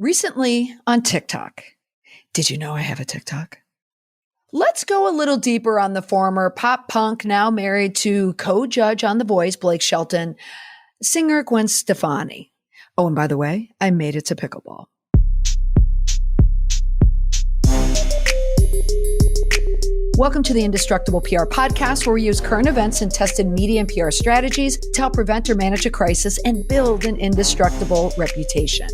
Recently on TikTok. Did you know I have a TikTok? Let's go a little deeper on the former pop punk, now married to co-judge on The Voice, Blake Shelton, singer Gwen Stefani. Oh, and by the way, I made it to pickleball. Welcome to the Indestructible PR podcast, where we use current events and tested media and PR strategies to help prevent or manage a crisis and build an indestructible reputation.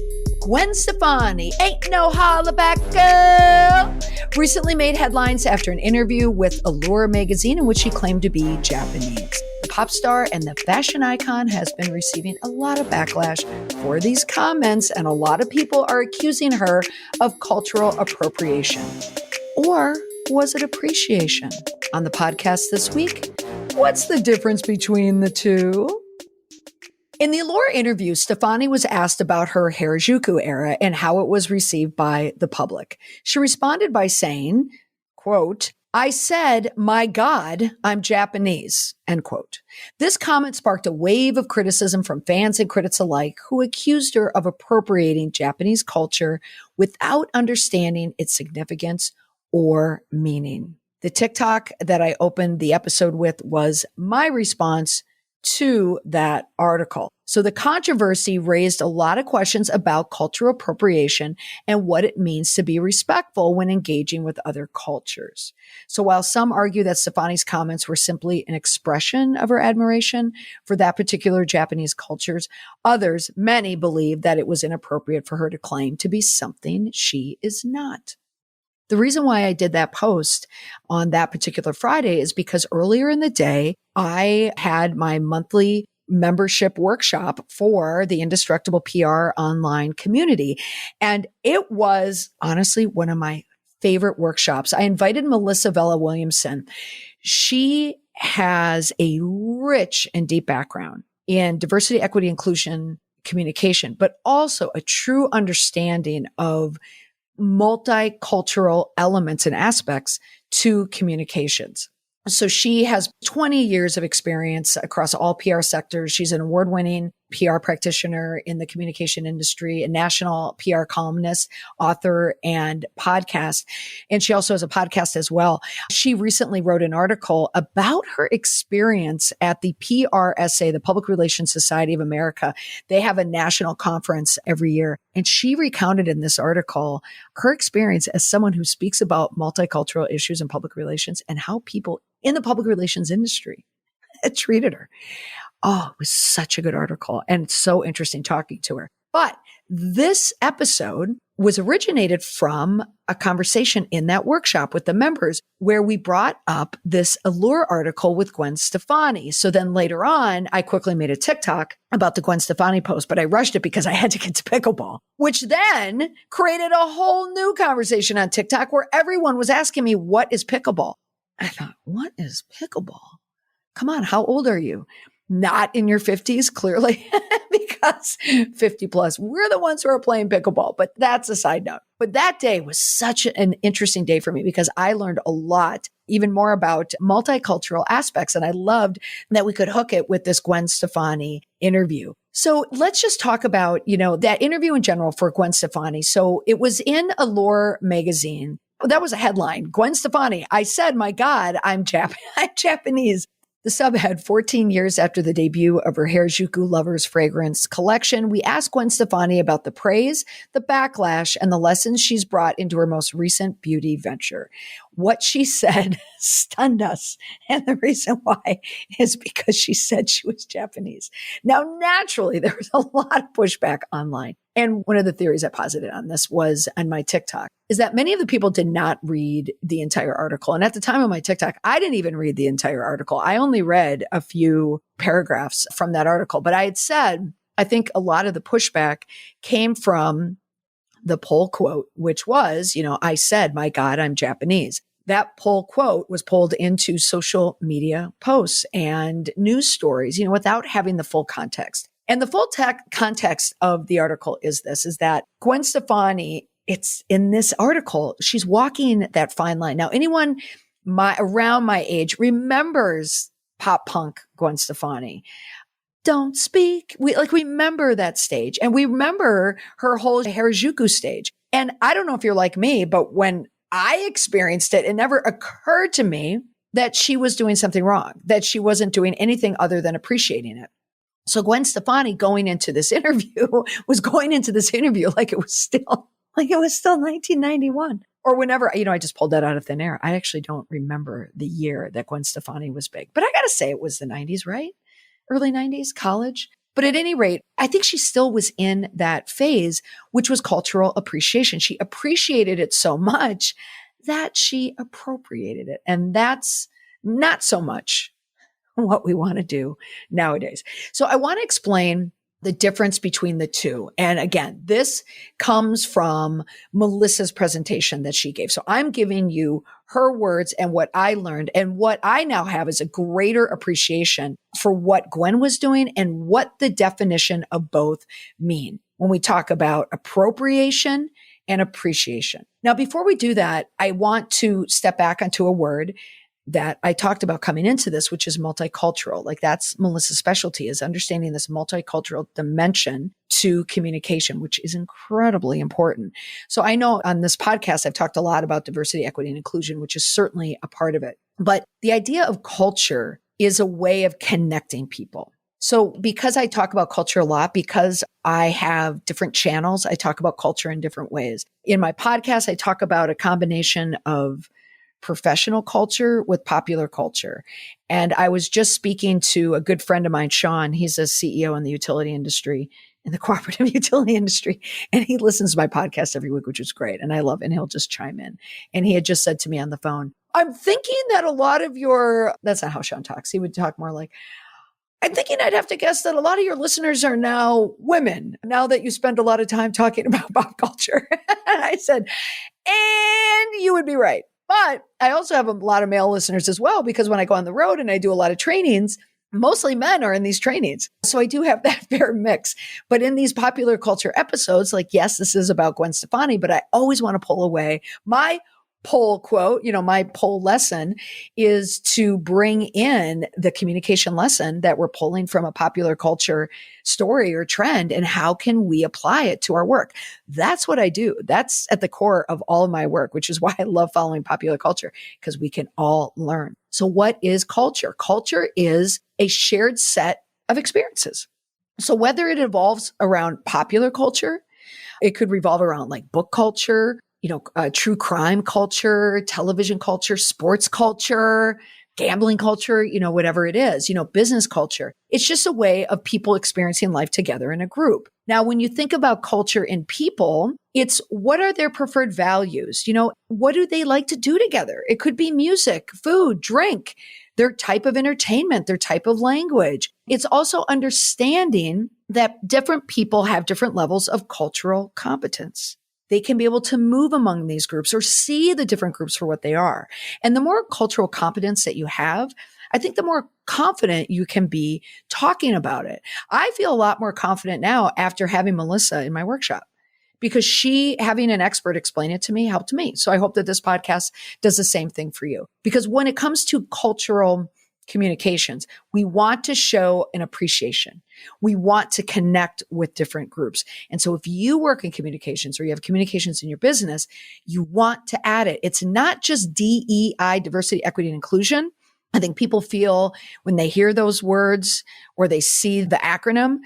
Gwen Stefani, ain't no holla back girl, recently made headlines after an interview with Allure magazine in which she claimed to be Japanese. The pop star and the fashion icon has been receiving a lot of backlash for these comments, and a lot of people are accusing her of cultural appropriation. Or was it appreciation? On the podcast this week, what's the difference between the two? In the Allure interview, Stefani was asked about her Harajuku era and how it was received by the public. She responded by saying, quote, "I said, my God, I'm Japanese," end quote. This comment sparked a wave of criticism from fans and critics alike, who accused her of appropriating Japanese culture without understanding its significance or meaning. The TikTok that I opened the episode with was my response to that article. So the controversy raised a lot of questions about cultural appropriation and what it means to be respectful when engaging with other cultures. So while some argue that Stefani's comments were simply an expression of her admiration for that particular Japanese cultures, others, many, believe that it was inappropriate for her to claim to be something she is not. The reason why I did that post on that particular Friday is because earlier in the day, I had my monthly membership workshop for the Indestructible PR online community. And it was honestly one of my favorite workshops. I invited Melissa Vela-Williamson. She has a rich and deep background in diversity, equity, inclusion, communication, but also a true understanding of multicultural elements and aspects to communications. So she has 20 years of experience across all PR sectors. She's an award-winning PR practitioner in the communication industry, a national PR columnist, author, and podcast. And she also has a podcast as well. She recently wrote an article about her experience at the PRSA, the Public Relations Society of America. They have a national conference every year. And she recounted in this article her experience as someone who speaks about multicultural issues in public relations and how people in the public relations industry treated her. Oh, it was such a good article and so interesting talking to her. But this episode was originated from a conversation in that workshop with the members where we brought up this Allure article with Gwen Stefani. So then later on, I quickly made a TikTok about the Gwen Stefani post, but I rushed it because I had to get to pickleball, which then created a whole new conversation on TikTok where everyone was asking me, what is pickleball? I thought, what is pickleball? Come on, how old are you? Not in your 50s, clearly, because 50 plus, we're the ones who are playing pickleball, but that's a side note. But that day was such an interesting day for me because I learned a lot, even more about multicultural aspects. And I loved that we could hook it with this Gwen Stefani interview. So let's just talk about, that interview in general for Gwen Stefani. So it was in Allure magazine. That was a headline. Gwen Stefani, I said, my God, I'm Japanese. The subhead, 14 years after the debut of her Harajuku Lovers fragrance collection, we asked Gwen Stefani about the praise, the backlash, and the lessons she's brought into her most recent beauty venture. What she said stunned us. And the reason why is because she said she was Japanese. Now, naturally, there was a lot of pushback online. And one of the theories I posited on this was on my TikTok is that many of the people did not read the entire article. And at the time of my TikTok, I didn't even read the entire article. I only read a few paragraphs from that article. But I had said, I think a lot of the pushback came from the poll quote, which was, I said, my God, I'm Japanese. That poll quote was pulled into social media posts and news stories, without having the full context. And the full context of the article is that Gwen Stefani, it's in this article, she's walking that fine line. Now, anyone around my age remembers pop punk Gwen Stefani. don't speak. We remember that stage, and we remember her whole Harajuku stage. And I don't know if you're like me, but when I experienced it, it never occurred to me that she was doing something wrong, that she wasn't doing anything other than appreciating it. So Gwen Stefani was going into this interview like it was still 1991 or whenever, I just pulled that out of thin air. I actually don't remember the year that Gwen Stefani was big, but I got to say it was the 90s, right? Early 90s, college. But at any rate, I think she still was in that phase, which was cultural appreciation. She appreciated it so much that she appropriated it. And that's not so much what we want to do nowadays. So I want to explain the difference between the two. And again, this comes from Melissa's presentation that she gave. So I'm giving you her words and what I learned, and what I now have is a greater appreciation for what Gwen was doing and what the definition of both mean when we talk about appropriation and appreciation. Now, before we do that, I want to step back onto a word that I talked about coming into this, which is multicultural. Like that's Melissa's specialty, is understanding this multicultural dimension to communication, which is incredibly important. So I know on this podcast, I've talked a lot about diversity, equity, and inclusion, which is certainly a part of it. But the idea of culture is a way of connecting people. So because I talk about culture a lot, because I have different channels, I talk about culture in different ways. In my podcast, I talk about a combination of professional culture with popular culture. And I was just speaking to a good friend of mine, Sean. He's a CEO in the utility industry, in the cooperative utility industry. And he listens to my podcast every week, which is great. And I love it. And he'll just chime in. And he had just said to me on the phone, I'm thinking that a lot of that's not how Sean talks. He would talk more like, I'm thinking I'd have to guess that a lot of your listeners are now women, now that you spend a lot of time talking about pop culture. And I said, and you would be right. But I also have a lot of male listeners as well, because when I go on the road and I do a lot of trainings, mostly men are in these trainings. So I do have that fair mix. But in these popular culture episodes, like, yes, this is about Gwen Stefani, but I always want to pull away. My poll quote, my poll lesson is to bring in the communication lesson that we're pulling from a popular culture story or trend, and how can we apply it to our work? That's what I do. That's at the core of all of my work, which is why I love following popular culture, because we can all learn. So what is culture? Culture is a shared set of experiences. So whether it evolves around popular culture, it could revolve around like book culture, true crime culture, television culture, sports culture, gambling culture, whatever it is, business culture. It's just a way of people experiencing life together in a group. Now, when you think about culture in people, it's what are their preferred values? What do they like to do together? It could be music, food, drink, their type of entertainment, their type of language. It's also understanding that different people have different levels of cultural competence. They can be able to move among these groups or see the different groups for what they are. And the more cultural competence that you have, I think the more confident you can be talking about it. I feel a lot more confident now after having Melissa in my workshop, because having an expert explain it to me helped me. So I hope that this podcast does the same thing for you. Because when it comes to cultural communications, we want to show an appreciation. We want to connect with different groups. And so if you work in communications or you have communications in your business, you want to add it. It's not just DEI, diversity, equity, and inclusion. I think people feel when they hear those words or they see the acronym,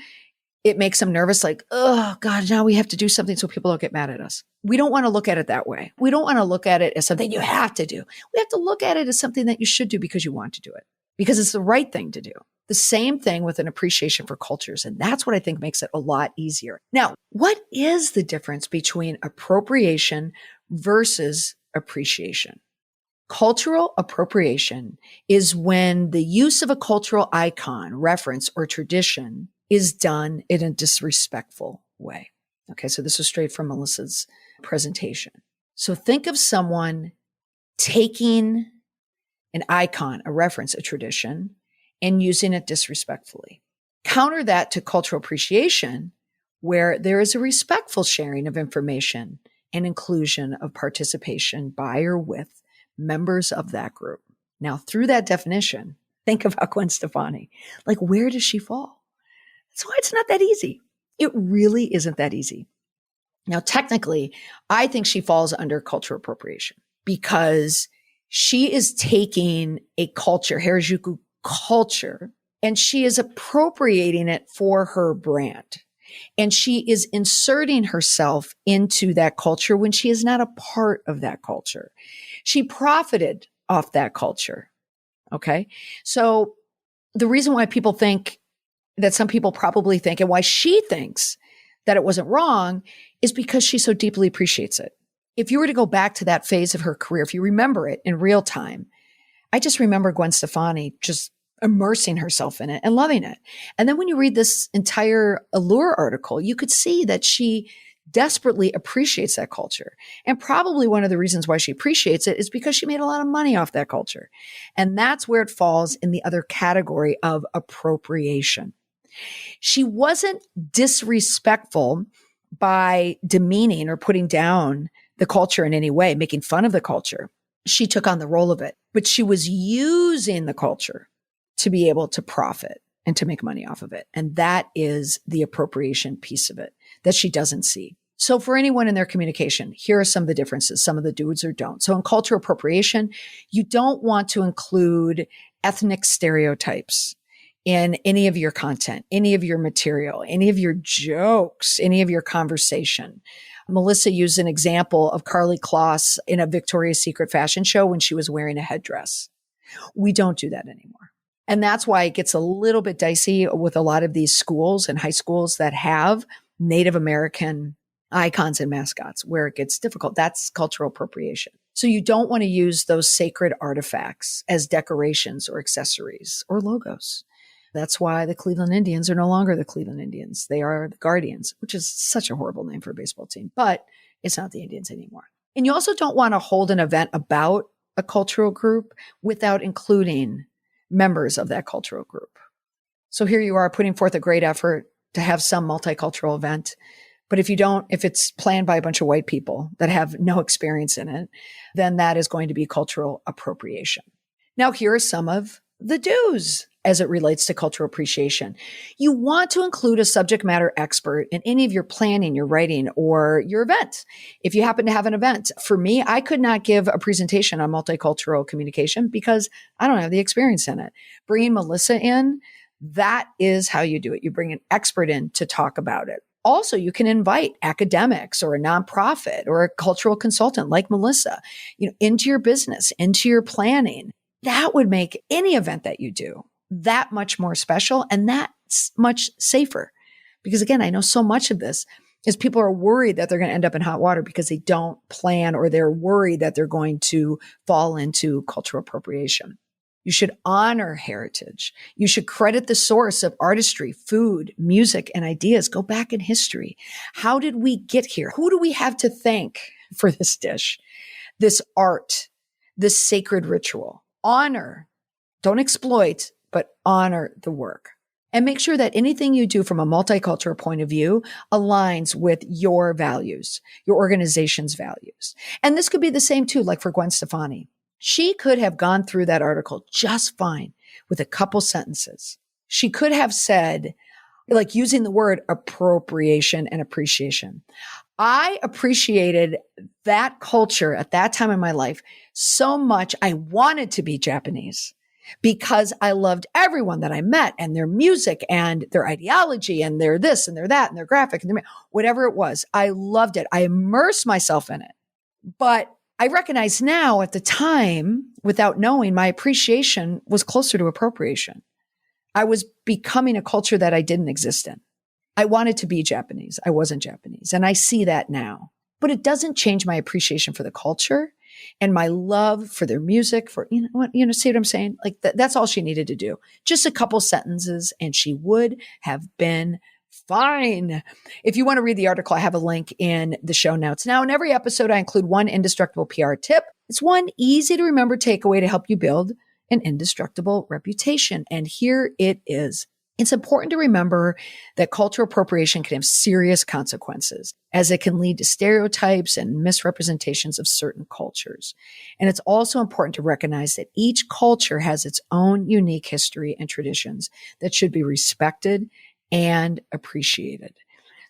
it makes them nervous, like, oh God, now we have to do something so people don't get mad at us. We don't want to look at it that way. We don't want to look at it as something you have to do. We have to look at it as something that you should do because you want to do it, because it's the right thing to do. The same thing with an appreciation for cultures. And that's what I think makes it a lot easier. Now, what is the difference between appropriation versus appreciation? Cultural appropriation is when the use of a cultural icon, reference, or tradition is done in a disrespectful way. Okay, so this is straight from Melissa's presentation. So think of someone taking an icon, a reference, a tradition, and using it disrespectfully. Counter that to cultural appreciation, where there is a respectful sharing of information and inclusion of participation by or with members of that group. Now, through that definition, think about Gwen Stefani. Like, where does she fall? That's why it's not that easy. It really isn't that easy. Now, technically, I think she falls under cultural appropriation because she is taking a culture, Harajuku culture, and she is appropriating it for her brand. And she is inserting herself into that culture when she is not a part of that culture. She profited off that culture. Okay. So the reason why people think that some people probably think and why she thinks that it wasn't wrong is because she so deeply appreciates it. If you were to go back to that phase of her career, if you remember it in real time, I just remember Gwen Stefani just immersing herself in it and loving it. And then when you read this entire Allure article, you could see that she desperately appreciates that culture. And probably one of the reasons why she appreciates it is because she made a lot of money off that culture. And that's where it falls in the other category of appropriation. She wasn't disrespectful by demeaning or putting down the culture in any way, making fun of the culture. She took on the role of it, but she was using the culture to be able to profit and to make money off of it. And that is the appropriation piece of it that she doesn't see. So for anyone in their communication, here are some of the differences, some of the do's or don'ts. So in cultural appropriation, you don't want to include ethnic stereotypes in any of your content, any of your material, any of your jokes, any of your conversation. Melissa used an example of Karlie Kloss in a Victoria's Secret fashion show when she was wearing a headdress. We don't do that anymore. And that's why it gets a little bit dicey with a lot of these schools and high schools that have Native American icons and mascots, where it gets difficult. That's cultural appropriation. So you don't want to use those sacred artifacts as decorations or accessories or logos. That's why the Cleveland Indians are no longer the Cleveland Indians. They are the Guardians, which is such a horrible name for a baseball team, but it's not the Indians anymore. And you also don't want to hold an event about a cultural group without including members of that cultural group. So here you are putting forth a great effort to have some multicultural event. But if it's planned by a bunch of white people that have no experience in it, then that is going to be cultural appropriation. Now, here are some of the do's as it relates to cultural appreciation. You want to include a subject matter expert in any of your planning, your writing, or your event. If you happen to have an event, for me, I could not give a presentation on multicultural communication because I don't have the experience in it. Bringing Melissa in, that is how you do it. You bring an expert in to talk about it. Also, you can invite academics or a nonprofit or a cultural consultant like Melissa, into your business, into your planning. That would make any event that you do that much more special and that's much safer. Because again, I know so much of this is people are worried that they're going to end up in hot water because they don't plan or they're worried that they're going to fall into cultural appropriation. You should honor heritage. You should credit the source of artistry, food, music, and ideas. Go back in history. How did we get here? Who do we have to thank for this dish, this art, this sacred ritual? Honor, don't exploit, but honor the work. And make sure that anything you do from a multicultural point of view aligns with your values, your organization's values. And this could be the same too, like for Gwen Stefani. She could have gone through that article just fine with a couple sentences. She could have said, like using the word appropriation and appreciation. I appreciated that culture at that time in my life so much. I wanted to be Japanese because I loved everyone that I met and their music and their ideology and their this and their that and their graphic and their, whatever it was. I loved it. I immersed myself in it. But I recognize now at the time, without knowing, my appreciation was closer to appropriation. I was becoming a culture that I didn't exist in. I wanted to be Japanese. I wasn't Japanese. And I see that now. But it doesn't change my appreciation for the culture and my love for their music, for, see what I'm saying? Like that's all she needed to do. Just a couple sentences and she would have been fine. If you want to read the article, I have a link in the show notes. Now, in every episode, I include one indestructible PR tip. It's one easy to remember takeaway to help you build an indestructible reputation. And here it is. It's important to remember that cultural appropriation can have serious consequences as it can lead to stereotypes and misrepresentations of certain cultures. And it's also important to recognize that each culture has its own unique history and traditions that should be respected and appreciated.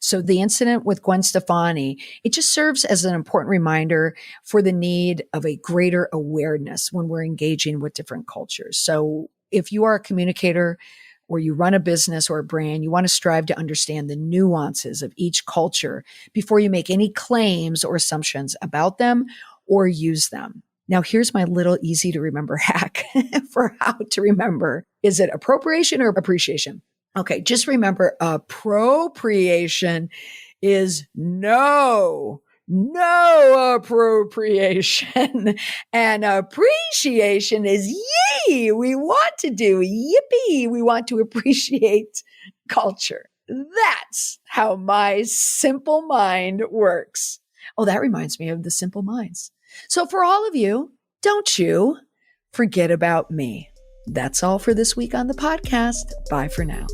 So the incident with Gwen Stefani, it just serves as an important reminder for the need of a greater awareness when we're engaging with different cultures. So if you are a communicator or you run a business or a brand, you want to strive to understand the nuances of each culture before you make any claims or assumptions about them or use them. Now, here's my little easy to remember hack for how to remember. Is it appropriation or appreciation? Okay, just remember appropriation is no appropriation. And appreciation is yay. We want to do yippee. We want to appreciate culture. That's how my simple mind works. Oh, that reminds me of the Simple Minds. So for all of you, don't you forget about me. That's all for this week on the podcast. Bye for now.